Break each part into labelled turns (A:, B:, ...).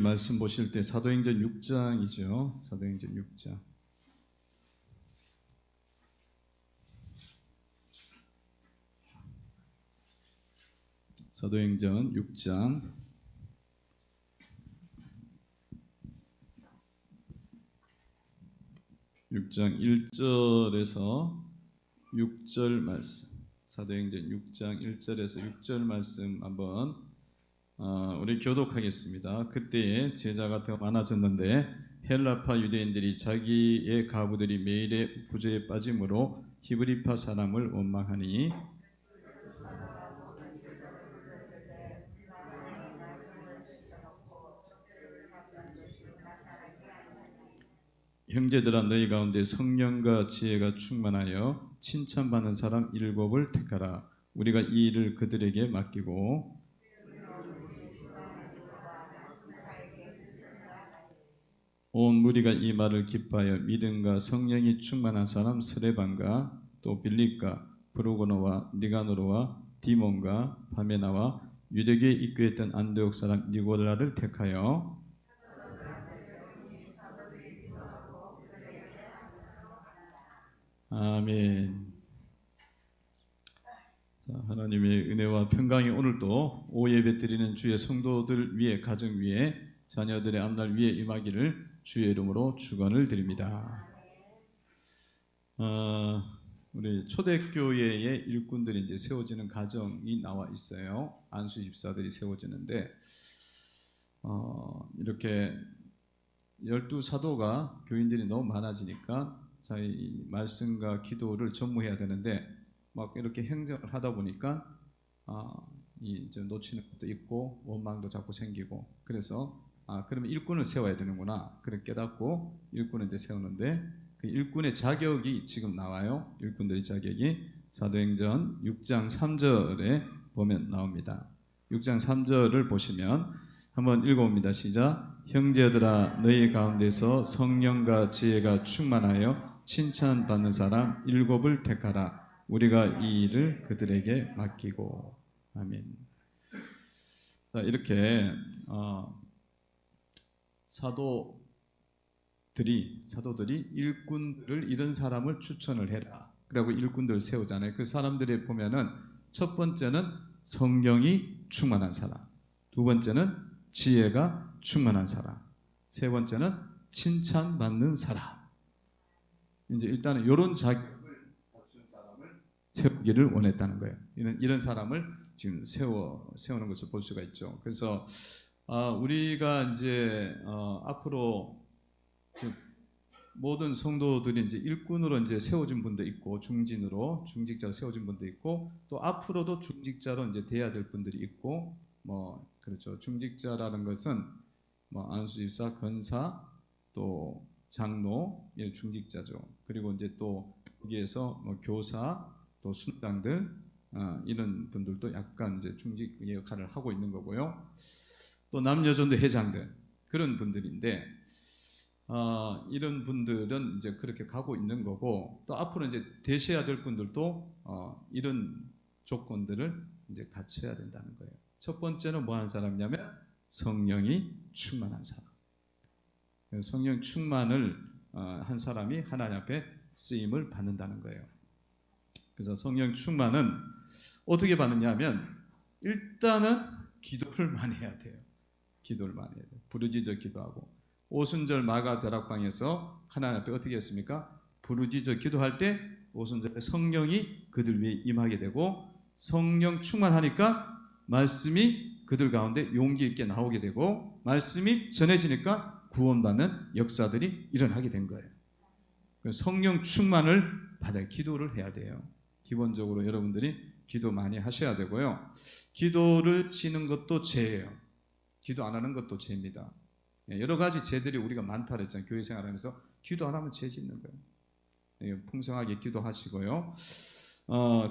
A: 말씀 보실 때 사도행전 6장이죠. 사도행전 6장. 사도행전 6장 6장 1절에서 6절 말씀. 사도행전 6장 1절에서 6절 말씀 한번 우리 교독하겠습니다. 그때에 제자가 더 많아졌는데 헬라파 유대인들이 자기의 가부들이 매일의 부조에 빠짐으로 히브리파 사람을 원망하니 형제들아 너희 가운데 성령과 지혜가 충만하여 칭찬받는 사람 7을 택하라. 우리가 이 일을 그들에게 맡기고 온 무리가 이 말을 기뻐하여 믿음과 성령이 충만한 사람 스레반과 또 빌립과 브루고노와 니가노르와 디몬과 바메나와 유대교에 입교했던 안디옥 사람 니고라를 택하여 아멘. 자, 하나님의 은혜와 평강이 오늘도 오예배 드리는 주의 성도들 위에, 가정 위에, 자녀들의 앞날 위에 임하기를 주의 이름으로 축원을 드립니다. 우리 초대교회의 일꾼들이 이제 세워지는 과정이 나와 있어요. 안수 집사들이 세워지는데 이렇게 12사도가 교인들이 너무 많아지니까 자기 말씀과 기도를 전무해야 되는데 막 이렇게 행정을 하다 보니까 이제 놓치는 것도 있고 원망도 자꾸 생기고 그래서 그러면 일꾼을 세워야 되는구나 그렇게 깨닫고 일꾼을 이제 세우는데 그 일꾼의 자격이 지금 나와요. 일꾼들의 자격이 사도행전 6장 3절에 보면 나옵니다. 6장 3절을 보시면 한번 읽어봅니다. 시작. 형제들아 너희 가운데서 성령과 지혜가 충만하여 칭찬받는 사람 7을 택하라. 우리가 이 일을 그들에게 맡기고. 아멘. 자, 이렇게 사도들이 일꾼들을 이런 사람을 추천을 해라. 그리고 일꾼들을 세우잖아요. 그 사람들이 보면은 첫 번째는 성령이 충만한 사람, 두 번째는 지혜가 충만한 사람, 세 번째는 칭찬받는 사람. 이제 일단은 이런 자격을 갖춘 사람을 세우기를 원했다는 거예요. 이런 사람을 지금 세우는 것을 볼 수가 있죠. 그래서 우리가 이제 앞으로 모든 성도들이 이제 일꾼으로 이제 세워진 분도 있고 중직자로 세워진 분도 있고 또 앞으로도 중직자로 이제 돼야 될 분들이 있고 그렇죠. 중직자라는 것은 안수집사, 권사, 또 장로 이런 중직자죠. 그리고 이제 또 여기에서 교사, 또 순당들 이런 분들도 약간 이제 중직 역할을 하고 있는 거고요. 또 남녀전도 회장들 그런 분들인데 이런 분들은 이제 그렇게 가고 있는 거고 또 앞으로 이제 되셔야 될 분들도 이런 조건들을 이제 갖춰야 된다는 거예요. 첫 번째는 뭐 하는 사람이냐면 성령이 충만한 사람. 성령 충만을 한 사람이 하나님 앞에 쓰임을 받는다는 거예요. 그래서 성령 충만은 어떻게 받느냐면 일단은 기도를 많이 해야 돼요. 기도를 많이 해야 돼요. 부르짖어 기도하고 오순절 마가 다락방에서 하나님 앞에 어떻게 했습니까? 부르짖어 기도할 때 오순절에 성령이 그들 위에 임하게 되고 성령 충만하니까 말씀이 그들 가운데 용기 있게 나오게 되고 말씀이 전해지니까 구원받는 역사들이 일어나게 된 거예요. 성령 충만을 받아 기도를 해야 돼요. 기본적으로 여러분들이 기도 많이 하셔야 되고요. 기도를 치는 것도 죄예요. 기도 안 하는 것도 죄입니다. 여러 가지 죄들이 우리가 많다 그랬잖아요. 교회 생활하면서 기도 안 하면 죄 짓는 거예요. 풍성하게 기도하시고요.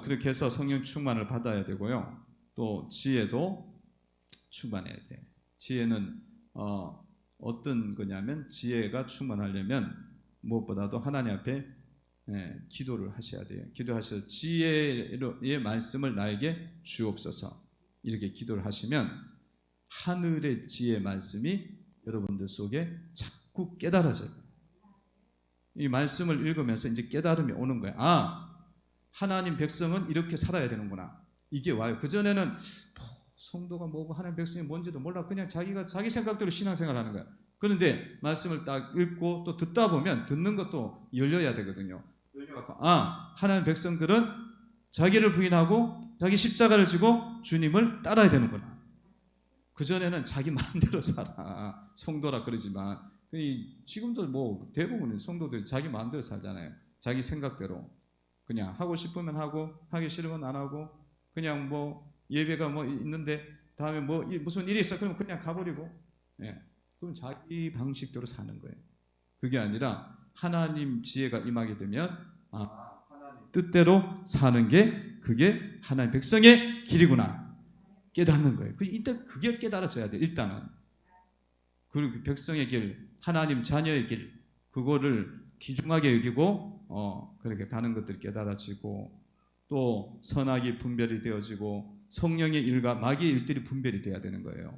A: 그렇게 해서 성령 충만을 받아야 되고요. 또 지혜도 충만해야 돼요. 지혜는 어떤 거냐면 지혜가 충만하려면 무엇보다도 하나님 앞에 기도를 하셔야 돼요. 기도하셔서 지혜의 말씀을 나에게 주옵소서 이렇게 기도를 하시면 하늘의 지혜 말씀이 여러분들 속에 자꾸 깨달아져요. 이 말씀을 읽으면서 이제 깨달음이 오는 거예요. 아, 하나님 백성은 이렇게 살아야 되는구나. 이게 와요. 그전에는 성도가 뭐고 하나님 백성이 뭔지도 몰라. 그냥 자기가 자기 생각대로 신앙생활 하는 거야. 그런데 말씀을 딱 읽고 또 듣다 보면 듣는 것도 열려야 되거든요. 열려갖고 아, 하나님 백성들은 자기를 부인하고 자기 십자가를 지고 주님을 따라야 되는구나. 그전에는 자기 마음대로 살아. 성도라 그러지만 지금도 뭐 대부분의 성도들이 자기 마음대로 살잖아요. 자기 생각대로. 그냥 하고 싶으면 하고 하기 싫으면 안 하고 그냥 뭐 예배가 뭐 있는데 다음에 뭐 무슨 일이 있어 그러면 그냥 가버리고 그럼 자기 방식대로 사는 거예요. 그게 아니라 하나님 지혜가 임하게 되면 하나님 뜻대로 사는 게 그게 하나님 백성의 길이구나 깨닫는 거예요. 일단 그게 깨달아져야 돼요. 일단은 그 백성의 길, 하나님 자녀의 길 그거를 귀중하게 여기고 그렇게 가는 것들이 깨달아지고 또 선악이 분별이 되어지고 성령의 일과 마귀의 일들이 분별이 돼야 되는 거예요.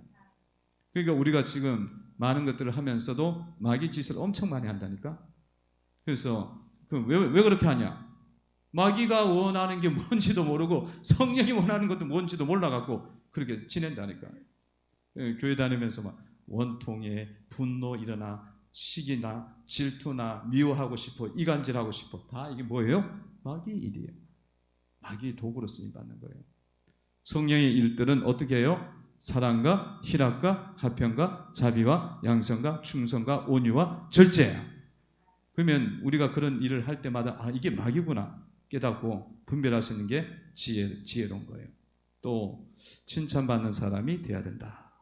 A: 그러니까 우리가 지금 많은 것들을 하면서도 마귀 짓을 엄청 많이 한다니까. 그래서 왜 그렇게 하냐? 마귀가 원하는 게 뭔지도 모르고 성령이 원하는 것도 뭔지도 몰라갖고 그렇게 지낸다니까. 교회 다니면서 막 원통에 분노 일어나 시기나 질투나 미워하고 싶어 이간질하고 싶어 다 이게 뭐예요? 마귀 일이에요. 마귀의 도구로 쓰임받는 거예요. 성령의 일들은 어떻게 해요? 사랑과 희락과 화평과 자비와 양선과 충성과 온유와 절제야. 그러면 우리가 그런 일을 할 때마다 이게 마귀구나 깨닫고 분별할 수 있는 게 지혜로운 거예요. 또 칭찬받는 사람이 돼야 된다.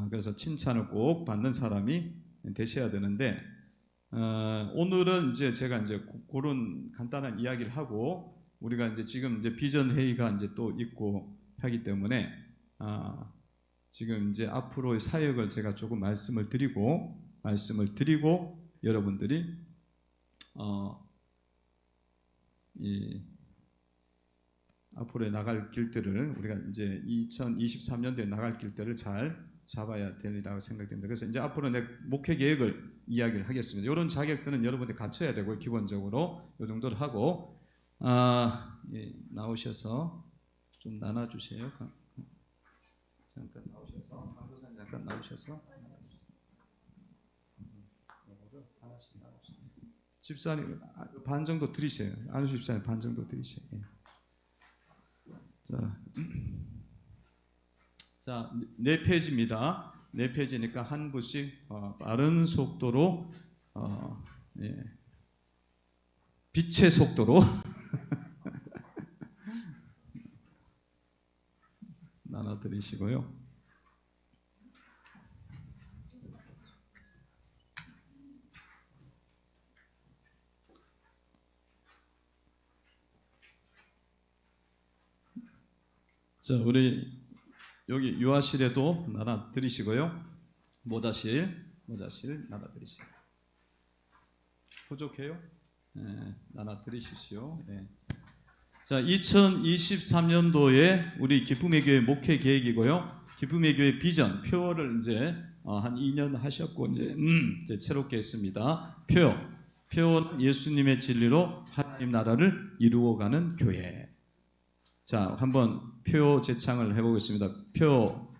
A: 그래서 칭찬을 꼭 받는 사람이 되셔야 되는데 오늘은 이제 제가 이제 그런 간단한 이야기를 하고 우리가 이제 지금 이제 비전 회의가 이제 또 있고 하기 때문에 지금 이제 앞으로의 사역을 제가 조금 말씀을 드리고 여러분들이 이 앞으로 나갈 길들을 우리가 이제 2023년도에 나갈 길들을 잘 잡아야 되리라고 생각됩니다. 그래서 이제 앞으로 내 목회 계획을 이야기를 하겠습니다. 이런 자격들은 여러분들 갖춰야 되고 기본적으로 이 정도를 하고 나오셔서 좀 나눠주세요. 잠깐 나오셔서 강도사님 잠깐 나오셔서 하나씩 나오세요. 집사님 반 정도 드리세요. 안우 집사님 반 정도 드리세요. 자, 4페이지입니다. 4페이지니까 한 부씩 빠른 속도로 빛의 속도로 나눠드리시고요. 자, 우리 여기 유아실에도 나눠드리시고요. 모자실 나눠드리시고 부족해요? 네, 나눠드리십시오. 네. 자, 2023년도에 우리 기쁨의 교회 목회 계획이고요. 기쁨의 교회 비전 표를 이제 한 2년 하셨고 이제 새롭게 했습니다. 표는 예수님의 진리로 하나님 나라를 이루어가는 교회. 자, 한번 표 제창을 해보겠습니다. 표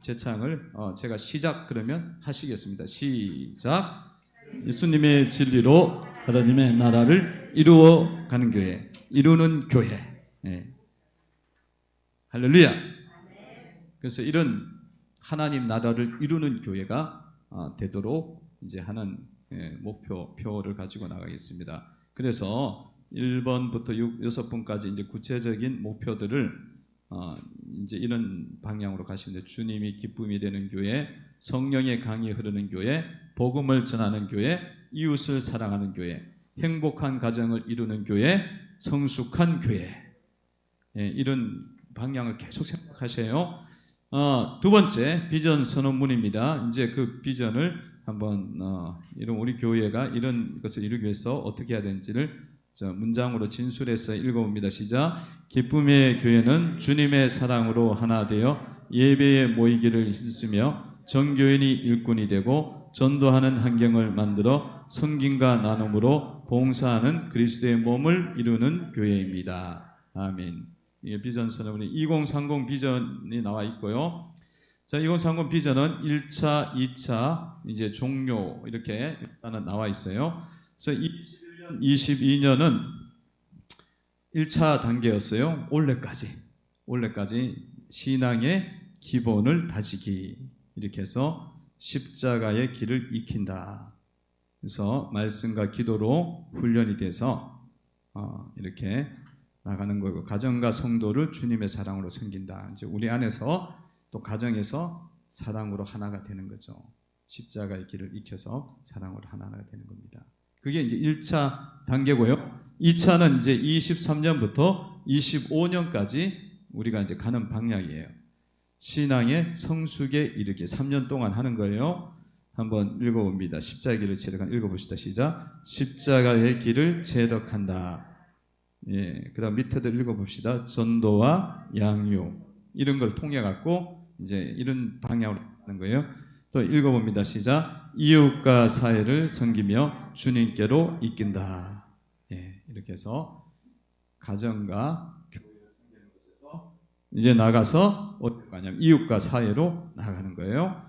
A: 제창을 제가 시작 그러면 하시겠습니다. 시작. 예수님의 진리로 하나님의 나라를 이루어가는 교회. 이루는 교회. 네. 할렐루야. 그래서 이런 하나님 나라를 이루는 교회가 되도록 이제 하는 목표를 가지고 나가겠습니다. 그래서 1번부터 6번까지 이제 구체적인 목표들을 이제 이런 방향으로 가시면 돼요. 주님이 기쁨이 되는 교회, 성령의 강이 흐르는 교회, 복음을 전하는 교회, 이웃을 사랑하는 교회, 행복한 가정을 이루는 교회, 성숙한 교회. 이런 방향을 계속 생각하셔요. 두 번째 비전 선언문입니다. 이제 그 비전을 한번 이런 우리 교회가 이런 것을 이루기 위해서 어떻게 해야 되는지를 문장으로 진술해서 읽어봅니다. 시작. 기쁨의 교회는 주님의 사랑으로 하나 되어 예배에 모이기를 힘쓰며 전교인이 일꾼이 되고 전도하는 환경을 만들어 섬김과 나눔으로 봉사하는 그리스도의 몸을 이루는 교회입니다. 아멘. 이게 비전 서너문이 2030 비전이 나와 있고요. 자, 2030 비전은 1차, 2차 이제 종료 이렇게 일단은 나와 있어요. 그래서 21년, 22년은 1차 단계였어요. 올해까지 신앙의 기본을 다지기 이렇게 해서 십자가의 길을 익힌다. 그래서 말씀과 기도로 훈련이 돼서 이렇게 나가는 거고 가정과 성도를 주님의 사랑으로 섬긴다. 이제 우리 안에서 또 가정에서 사랑으로 하나가 되는 거죠. 십자가의 길을 익혀서 사랑으로 하나가 되는 겁니다. 그게 이제 1차 단계고요. 2차는 이제 23년부터 25년까지 우리가 이제 가는 방향이에요. 신앙의 성숙에 이르게 3년 동안 하는 거예요. 한번 읽어봅니다. 십자가의 길을 체득한다. 읽어봅시다. 시작. 십자가의 길을 체득한다. 예, 그다음 밑에도 읽어봅시다. 전도와 양육 이런 걸 통해 갖고 이제 이런 방향으로 하는 거예요. 또 읽어봅니다. 시작. 이웃과 사회를 섬기며 주님께로 이끈다. 예, 이렇게 해서 가정과 교회를 섬기는 곳에서 이제 나가서 어디로 가냐면 이웃과 사회로 나가는 거예요.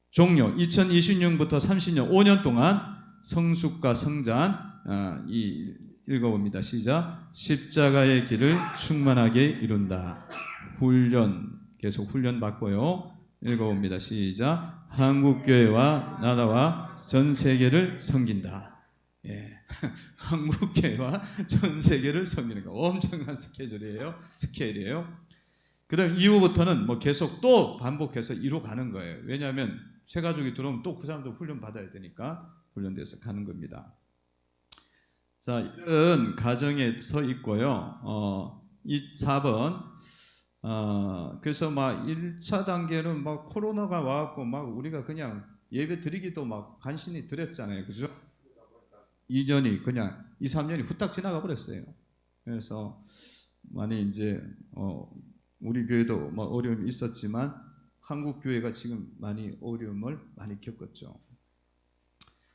A: 종료 2026부터 30년 5년 동안 성숙과 성장 읽어봅니다. 시작. 십자가의 길을 충만하게 이룬다. 훈련 계속 훈련 받고요. 읽어봅니다. 시작. 한국교회와 나라와 전 세계를 섬긴다. 예. 한국교회와 전 세계를 섬기는 거 엄청난 스케일이에요. 그 다음 이후부터는 뭐 계속 또 반복해서 이루어가는 거예요. 왜냐하면 새 가족이 들어오면 또 그 사람도 훈련 받아야 되니까 훈련돼서 가는 겁니다. 자, 이런 가정에 서 있고요. 이 4번 그래서 막 1차 단계는 막 코로나가 와갖고 막 우리가 그냥 예배 드리기도 막 간신히 드렸잖아요. 그죠? 2년이 그냥 2, 3년이 후딱 지나가 버렸어요. 그래서 많이 이제 우리 교회도 뭐 어려움이 있었지만 한국 교회가 지금 많이 어려움을 많이 겪었죠.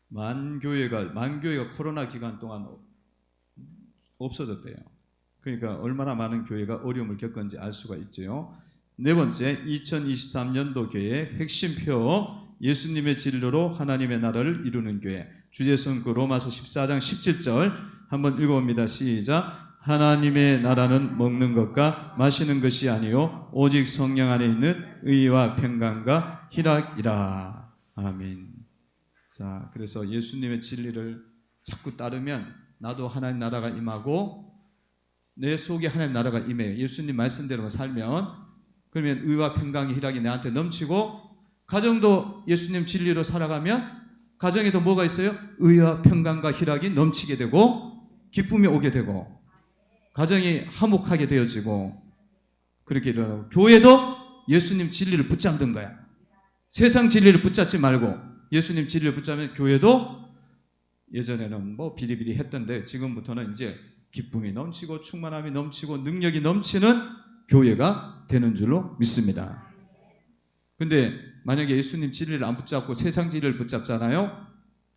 A: 만교회가 코로나 기간 동안 없어졌대요. 그러니까 얼마나 많은 교회가 어려움을 겪었는지 알 수가 있죠. 네 번째, 2023년도 교회의 핵심표 예수님의 진로로 하나님의 나라를 이루는 교회. 주제성 그 로마서 14장 17절 한번 읽어봅니다. 시작. 하나님의 나라는 먹는 것과 마시는 것이 아니요 오직 성령 안에 있는 의와 평강과 희락이라. 아멘. 자, 그래서 예수님의 진리를 자꾸 따르면 나도 하나님 나라가 임하고 내 속에 하나님 나라가 임해요. 예수님 말씀대로만 살면 그러면 의와 평강의 희락이 내한테 넘치고 가정도 예수님 진리로 살아가면 가정에도 뭐가 있어요? 의와 평강과 희락이 넘치게 되고 기쁨이 오게 되고 가정이 화목하게 되어지고 그렇게 일어나고 교회도 예수님 진리를 붙잡는 거야. 세상 진리를 붙잡지 말고 예수님 진리를 붙잡으면 교회도 예전에는 뭐 비리비리 했던데 지금부터는 이제 기쁨이 넘치고 충만함이 넘치고 능력이 넘치는 교회가 되는 줄로 믿습니다. 근데 만약에 예수님 진리를 안 붙잡고 세상 진리를 붙잡잖아요.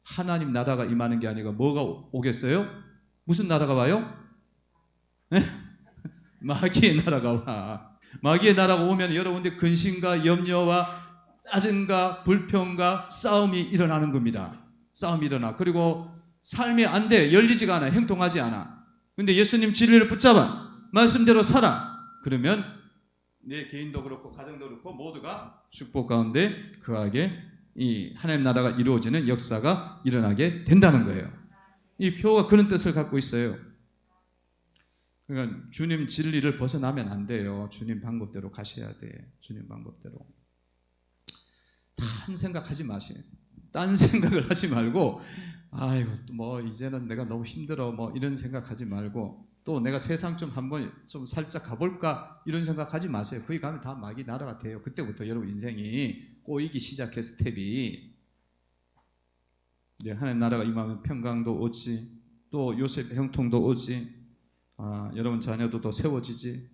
A: 하나님 나라가 임하는 게 아니라 뭐가 오겠어요? 무슨 나라가 와요? 마귀의 나라가 와. 마귀의 나라가 오면 여러분들 근심과 염려와 짜증과 불평과 싸움이 일어나는 겁니다. 싸움이 일어나. 그리고 삶이 안 돼. 열리지가 않아. 행동하지 않아. 근데 예수님 진리를 붙잡아. 말씀대로 살아. 그러면 내 개인도 그렇고 가정도 그렇고 모두가 축복 가운데 거하게 이 하나님 나라가 이루어지는 역사가 일어나게 된다는 거예요. 이 표가 그런 뜻을 갖고 있어요. 그러니까 주님 진리를 벗어나면 안 돼요. 주님 방법대로 가셔야 돼. 주님 방법대로. 딴 생각하지 마세요. 딴 생각을 하지 말고 아이고 뭐 이제는 내가 너무 힘들어 뭐 이런 생각하지 말고 또 내가 세상 좀 한번 좀 살짝 가볼까 이런 생각하지 마세요. 거기 가면 다 마귀 나라가 돼요. 그때부터 여러분 인생이 꼬이기 시작해 스텝이. 네, 하나님 나라가 임하면 평강도 오지 또 요셉 형통도 오지 여러분 자녀도 또 세워지지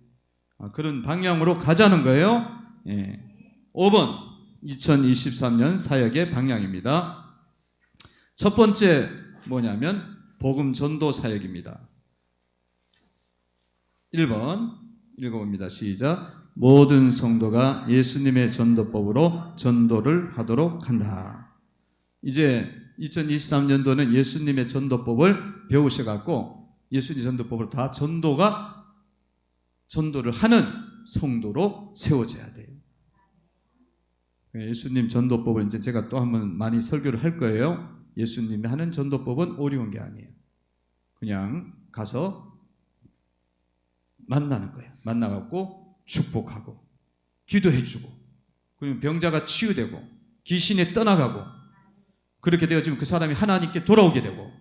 A: 그런 방향으로 가자는 거예요. 예. 5번 2023년 사역의 방향입니다. 첫 번째 뭐냐면 복음 전도 사역입니다. 1번 읽어봅니다. 시작. 모든 성도가 예수님의 전도법으로 전도를 하도록 한다. 이제 2023년도는 예수님의 전도법을 배우셔갖고 예수님 전도법으로 다 전도를 하는 성도로 세워져야 돼요. 예수님 전도법을 이제 제가 또 한번 많이 설교를 할 거예요. 예수님이 하는 전도법은 어려운 게 아니에요. 그냥 가서 만나는 거예요. 만나갖고 축복하고 기도해주고 그리고 병자가 치유되고 귀신이 떠나가고 그렇게 되어지면 그 사람이 하나님께 돌아오게 되고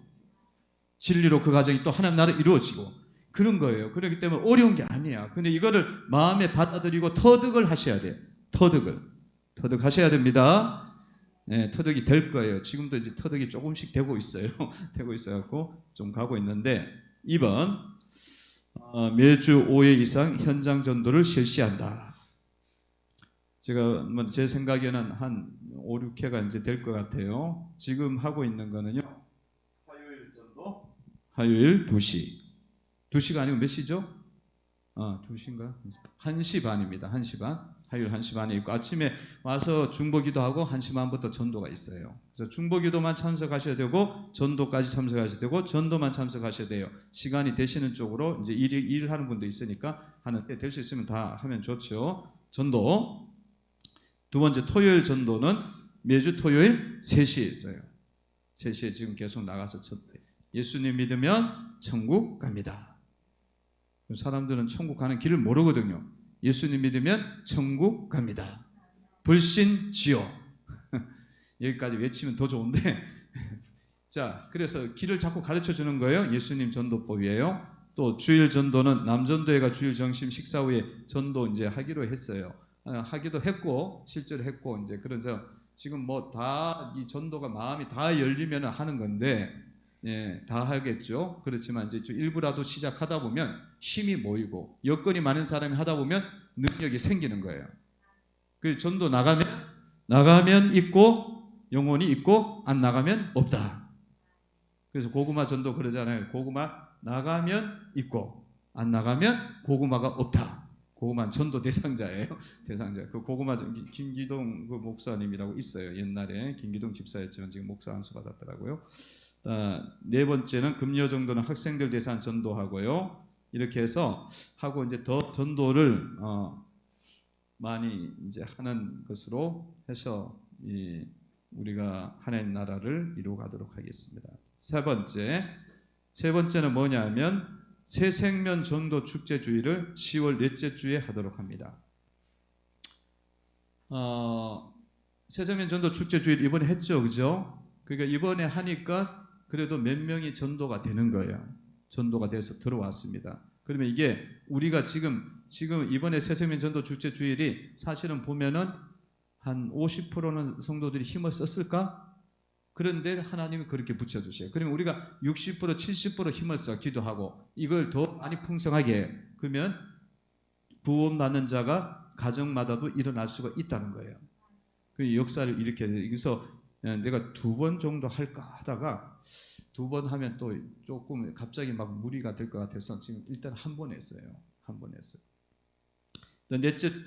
A: 진리로 그 가정이 또 하나님 나라 이루어지고 그런 거예요. 그렇기 때문에 어려운 게 아니야. 근데 이거를 마음에 받아들이고 터득을 하셔야 돼요. 터득하셔야 됩니다. 네, 터득이 될 거예요. 지금도 이제 터득이 조금씩 되고 있어요. 되고 있어갖고 좀 가고 있는데 2번 매주 5회 이상 현장 전도를 실시한다. 제가 제 생각에는 한 5, 6회가 이제 될 것 같아요. 지금 하고 있는 거는요. 화요일 전도, 화요일 2시. 2시가 아니고 몇 시죠? 2시인가? 1시 반입니다. 1시 반. 화요일 1시 반에 있고 아침에 와서 중보기도 하고 1시 반부터 전도가 있어요. 그래서 중보기도만 참석하셔야 되고 전도까지 참석하셔야 되고 전도만 참석하셔야 돼요. 시간이 되시는 쪽으로 이제 일하는 분도 있으니까 하는데 될 수 있으면 다 하면 좋죠. 전도. 두 번째 토요일 전도는 매주 토요일 3시에 있어요. 3시에 지금 계속 나가서 예수님 믿으면 천국 갑니다. 사람들은 천국 가는 길을 모르거든요. 예수님 믿으면 천국 갑니다. 불신지요. 여기까지 외치면 더 좋은데 자, 그래서 길을 자꾸 가르쳐 주는 거예요. 예수님 전도법이에요. 또 주일 전도는 남전도회가 주일 정심 식사 후에 전도 이제 하기로 했어요. 하기도 했고 실제로 했고 이제 그래서 지금 뭐 다 이 전도가 마음이 다 열리면 하는 건데 예, 다 하겠죠. 그렇지만 이제 일부라도 시작하다 보면 힘이 모이고 여건이 많은 사람이 하다 보면 능력이 생기는 거예요. 그래서 전도 나가면 있고 영혼이 있고 안 나가면 없다. 그래서 고구마 전도 그러잖아요. 고구마 나가면 있고 안 나가면 고구마가 없다. 고구마 전도 대상자예요. 대상자. 그 고구마 김기동 그 목사님이라고 있어요. 옛날에 김기동 집사였지만 지금 목사 안수 받았더라고요. 네 번째는 금요 정도는 학생들 대상 전도하고요. 이렇게 해서 하고 이제 더 전도를 많이 이제 하는 것으로 해서 우리가 하나님 나라를 이루어가도록 하겠습니다. 세 번째는 뭐냐면 새생명 전도 축제 주일을 10월 넷째 주에 하도록 합니다. 새생명 전도 축제 주일 이번에 했죠, 그죠? 그러니까 이번에 하니까 그래도 몇 명이 전도가 되는 거예요. 전도가 돼서 들어왔습니다. 그러면 이게 우리가 지금 이번에 새생명 전도 축제 주일이 사실은 보면은 한 50%는 성도들이 힘을 썼을까? 그런데 하나님이 그렇게 붙여주세요. 그러면 우리가 60%, 70% 힘을 써 기도하고 이걸 더 많이 풍성하게 그러면 구원받는 자가 가정마다도 일어날 수가 있다는 거예요. 그 역사를 이렇게 그래서 내가 2번 정도 할까 하다가 2번 하면 또 조금 갑자기 막 무리가 될 것 같아서 지금 일단 한 번 했어요. 넷째 주는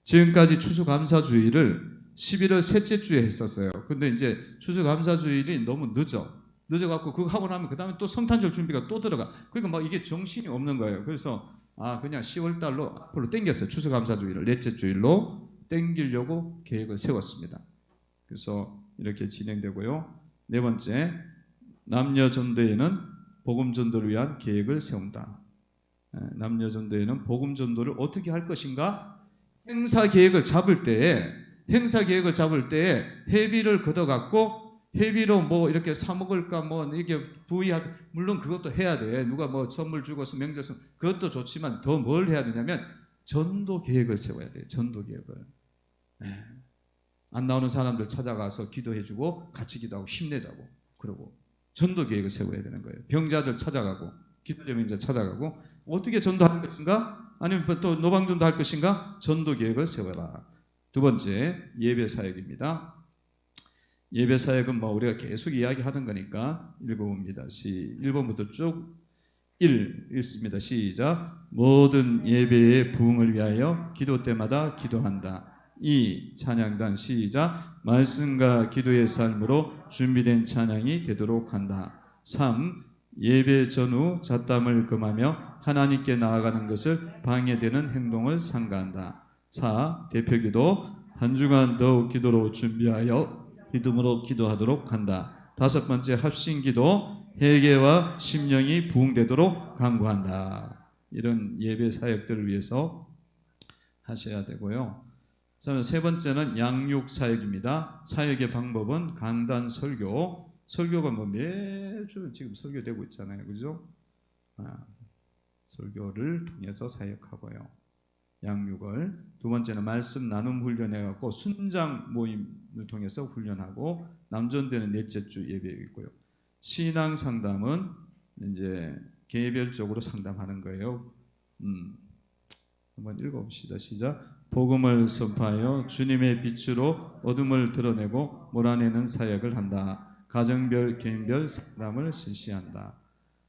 A: 지금까지 추수감사주일을 11월 셋째 주에 했었어요. 근데 이제 추수감사주일이 너무 늦어갖고 그거 하고 나면 그 다음에 또 성탄절 준비가 또 들어가. 그러니까 막 이게 정신이 없는 거예요. 그래서 그냥 10월 달로 앞으로 땡겼어요. 추수감사주일을 넷째 주일로 땡기려고 계획을 세웠습니다. 그래서 이렇게 진행되고요. 네 번째, 남녀전도회는 복음전도를 위한 계획을 세운다. 남녀전도회는 복음전도를 어떻게 할 것인가? 행사 계획을 잡을 때에 회비를 걷어갖고 회비로 뭐 이렇게 사 먹을까 뭐 이게 부의할 물론 그것도 해야 돼. 누가 뭐 선물 주고서 명절 선물 그것도 좋지만 더 뭘 해야 되냐면 전도 계획을 세워야 돼요. 전도 계획을. 안 나오는 사람들 찾아가서 기도해주고 같이 기도하고 힘내자고 그러고 전도 계획을 세워야 되는 거예요. 병자들 찾아가고 기도자 병자 찾아가고 어떻게 전도할 것인가? 아니면 또 노방전도 할 것인가? 전도 계획을 세워라. 두 번째 예배 사역입니다. 예배 사역은 뭐 우리가 계속 이야기하는 거니까 읽어봅니다. 1번부터 쭉 1 읽습니다. 시작. 모든 예배의 부흥을 위하여 기도 때마다 기도한다. 2 찬양단 시작. 말씀과 기도의 삶으로 준비된 찬양이 되도록 한다. 3 예배 전후 잡담을 금하며 하나님께 나아가는 것을 방해되는 행동을 삼가한다. 4 대표기도 한 주간 더욱 기도로 준비하여 믿음으로 기도하도록 한다. 5번째 합심기도 회개와 심령이 부흥되도록 간구한다. 이런 예배 사역들을 위해서 하셔야 되고요. 저는 세 번째는 양육 사역입니다. 사역의 방법은 강단 설교. 설교가 뭐 매주 지금 설교되고 있잖아요, 그죠? 설교를 통해서 사역하고요. 양육을. 두 번째는 말씀 나눔 훈련해갖고 순장 모임을 통해서 훈련하고 남존대는 넷째 주 예배 있고요. 신앙 상담은 이제 개별적으로 상담하는 거예요. 한번 읽어봅시다. 시작. 복음을 선포하여 주님의 빛으로 어둠을 드러내고 몰아내는 사역을 한다. 가정별 개인별 상담을 실시한다.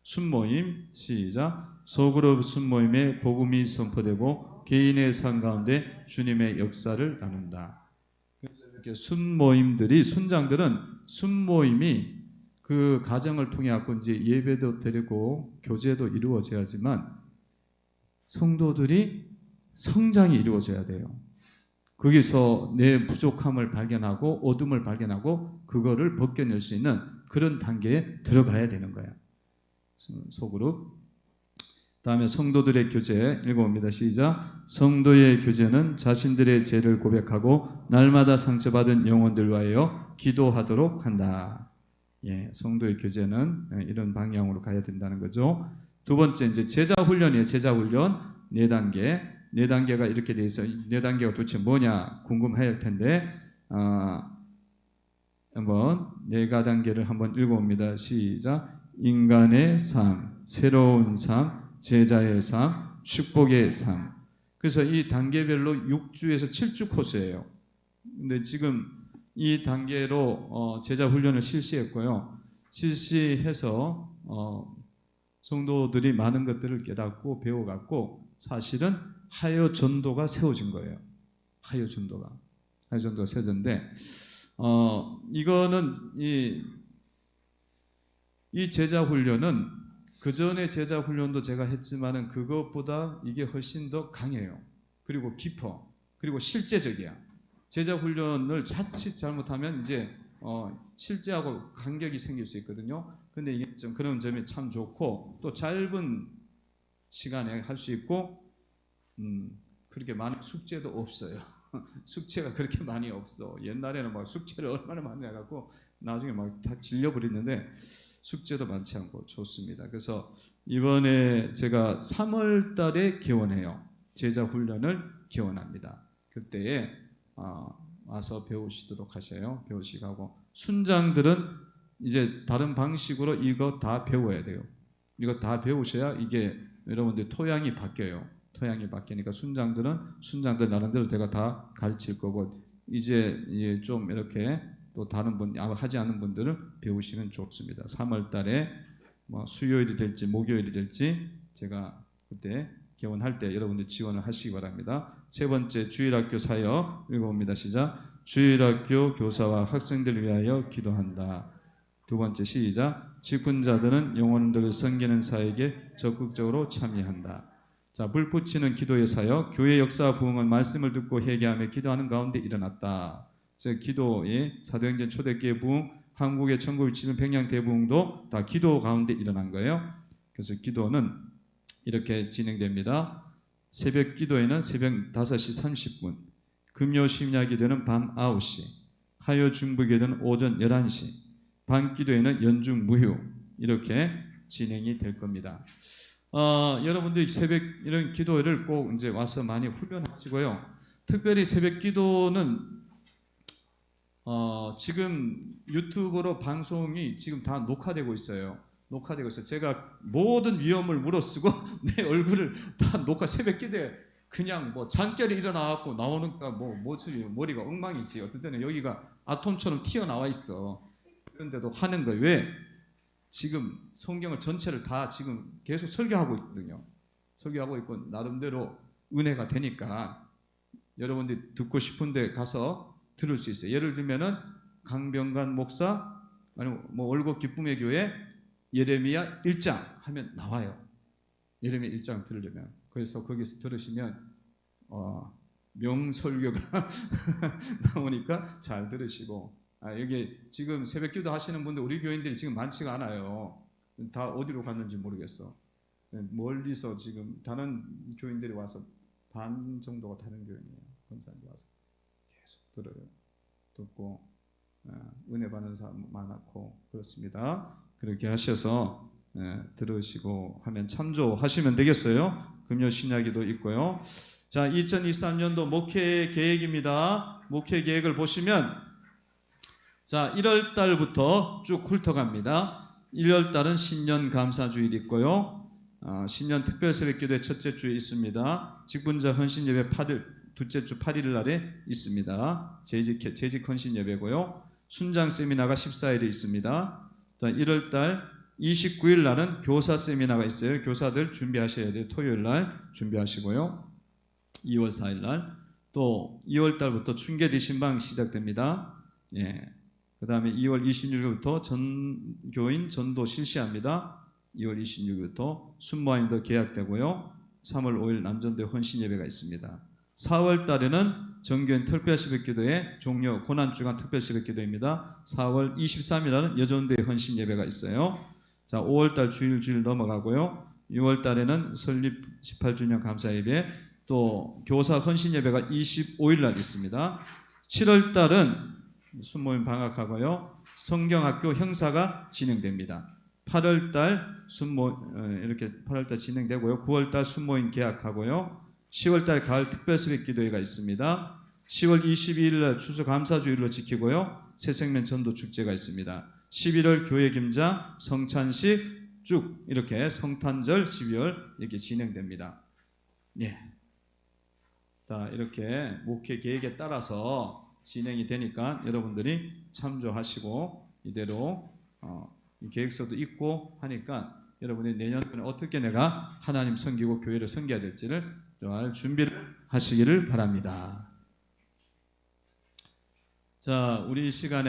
A: 순모임 시작. 소그룹 순모임에 복음이 선포되고 개인의 삶 가운데 주님의 역사를 나눈다. 이렇게 순모임들이 순장들은 순모임이 그 가정을 통해 갖고 이제 예배도 드리고 교제도 이루어져야지만 성도들이 성장이 이루어져야 돼요. 거기서 내 부족함을 발견하고 어둠을 발견하고 그거를 벗겨낼 수 있는 그런 단계에 들어가야 되는 거예요. 소그룹. 다음에 성도들의 교제 읽어봅니다. 시작. 성도의 교제는 자신들의 죄를 고백하고 날마다 상처받은 영혼들 위하여 기도하도록 한다. 예, 성도의 교제는 이런 방향으로 가야 된다는 거죠. 두 번째 이제 제자 훈련이에요. 제자 훈련 4단계. 4단계가 이렇게 돼 있어요. 4단계가 도대체 뭐냐 궁금할 텐데 한번 4단계를 한번 읽어봅니다. 시작. 인간의 삶, 새로운 삶, 제자의 삶, 축복의 삶. 그래서 이 단계별로 6주에서 7주 코스예요. 근데 지금 이 단계로 제자 훈련을 실시했고요. 실시해서 성도들이 많은 것들을 깨닫고 배워갖고 사실은 하여 전도가 세워진 거예요. 하여 전도가 세워졌는데 이거는 이 제자 훈련은 그 전에 제자 훈련도 제가 했지만은 그것보다 이게 훨씬 더 강해요. 그리고 깊어. 그리고 실제적이야. 제자 훈련을 자칫 잘못하면 이제 실제하고 간격이 생길 수 있거든요. 근데 이게 좀 그런 점이 참 좋고 또 짧은 시간에 할 수 있고 그렇게 많은 숙제도 없어요. 숙제가 그렇게 많이 없어. 옛날에는 막 숙제를 얼마나 많이 해갖고 나중에 막 다 질려버리는데 숙제도 많지 않고 좋습니다. 그래서 이번에 제가 3월 달에 개원해요. 제자 훈련을 개원합니다. 그때에 와서 배우시도록 하셔요. 배우시고 하고 순장들은 이제 다른 방식으로 이거 다 배워야 돼요. 이거 다 배우셔야 이게 여러분들 토양이 바뀌어요. 토양이 바뀌니까 순장들은 순장들 나름대로 제가 다 가르칠 거고 이제 좀 이렇게 또 다른 분 하지 않은 분들은 배우시면 좋습니다. 3월 달에 뭐 수요일이 될지 목요일이 될지 제가 그때 개원할 때 여러분들 지원을 하시기 바랍니다. 세 번째 주일학교 사역 읽어봅니다. 시작. 주일학교 교사와 학생들을 위하여 기도한다. 두 번째 시작. 직분자들은 영혼들을 섬기는 사역에 적극적으로 참여한다. 자, 불 붙이는 기도의 사역. 교회 역사 부흥은 말씀을 듣고 회개하며 기도하는 가운데 일어났다. 기도의 사도행전 초대교회 부흥, 한국의 1967년 평양 대부흥도 다 기도 가운데 일어난 거예요. 그래서 기도는 이렇게 진행됩니다. 새벽 기도에는 새벽 5시 30분, 금요 심야 기도는 밤 9시, 하여 중부 기도는 오전 11시, 밤 기도에는 연중 무휴 이렇게 진행이 될 겁니다. 여러분들 새벽 이런 기도를 꼭 이제 와서 많이 훈련하시고요. 특별히 새벽 기도는 지금 유튜브로 방송이 지금 다 녹화되고 있어요. 제가 모든 위험을 물어쓰고 내 얼굴을 다 녹화 새벽 기도에 그냥 뭐 잠결에 일어나갖고 나오니까 뭐 모습이 머리가 엉망이지. 어떤 때는 여기가 아톰처럼 튀어나와 있어. 그런데도 하는 거예요. 왜? 지금 성경을 전체를 다 지금 계속 설교하고 있거든요. 설교하고 있고 나름대로 은혜가 되니까 여러분들이 듣고 싶은데 가서 들을 수 있어요. 예를 들면은 강병관 목사 아니면 뭐 월곡 기쁨의 교회 예레미야 1장 하면 나와요. 예레미야 1장 들으려면. 그래서 거기서 들으시면 명설교가 나오니까 잘 들으시고 여기 지금 새벽기도 하시는 분들 우리 교인들이 지금 많지가 않아요. 다 어디로 갔는지 모르겠어. 멀리서 지금 다른 교인들이 와서 반 정도가 다른 교인이에요. 권사님 와서 계속 들어요. 듣고 은혜 받는 사람 많았고 그렇습니다. 그렇게 하셔서 들으시고 하면 참조하시면 되겠어요. 금요 신약기도 있고요. 자, 2023년도 목회 계획입니다. 목회 계획을 보시면 자, 1월 달부터 쭉 훑어갑니다. 1월 달은 신년 감사주일 있고요. 신년 특별 새벽기도회 첫째 주에 있습니다. 직분자 헌신 예배 8일, 둘째 주 8일 날에 있습니다. 재직 헌신 예배고요. 순장 세미나가 14일에 있습니다. 1월 달 29일 날은 교사 세미나가 있어요. 교사들 준비하셔야 돼요. 토요일 날 준비하시고요. 2월 4일 날 또 2월 달부터 충계대 신방 시작됩니다. 예. 그다음에 2월 26일부터 전교인 전도 실시합니다. 2월 26일부터 순모임도 계약되고요. 3월 5일 남전대 헌신 예배가 있습니다. 4월 달에는 정교인 특별 새벽기도회 종료 고난주간 특별 새벽기도입니다. 4월 23일 날은 여전대 헌신 예배가 있어요. 자, 5월 달 주일 넘어가고요. 6월 달에는 설립 18주년 감사 예배, 또 교사 헌신 예배가 25일 날 있습니다. 7월 달은 순모임 방학하고요. 성경학교 형사가 진행됩니다. 8월 달 이렇게 8월 달 진행되고요. 9월 달 순모임 계약하고요. 10월 달 가을 특별 새벽 기도회가 있습니다. 10월 22일 날 추수감사주일로 지키고요. 새생명 전도 축제가 있습니다. 11월 교회 김장, 성찬식 쭉 이렇게 성탄절 12월 이렇게 진행됩니다. 예. 자, 이렇게 목회 계획에 따라서 진행이 되니까 여러분들이 참조하시고 이대로 계획서도 있고 하니까 여러분이 내년도에 어떻게 내가 하나님 섬기고 교회를 섬겨야 될지를 잘 준비를 하시기를 바랍니다. 자, 우리 시간에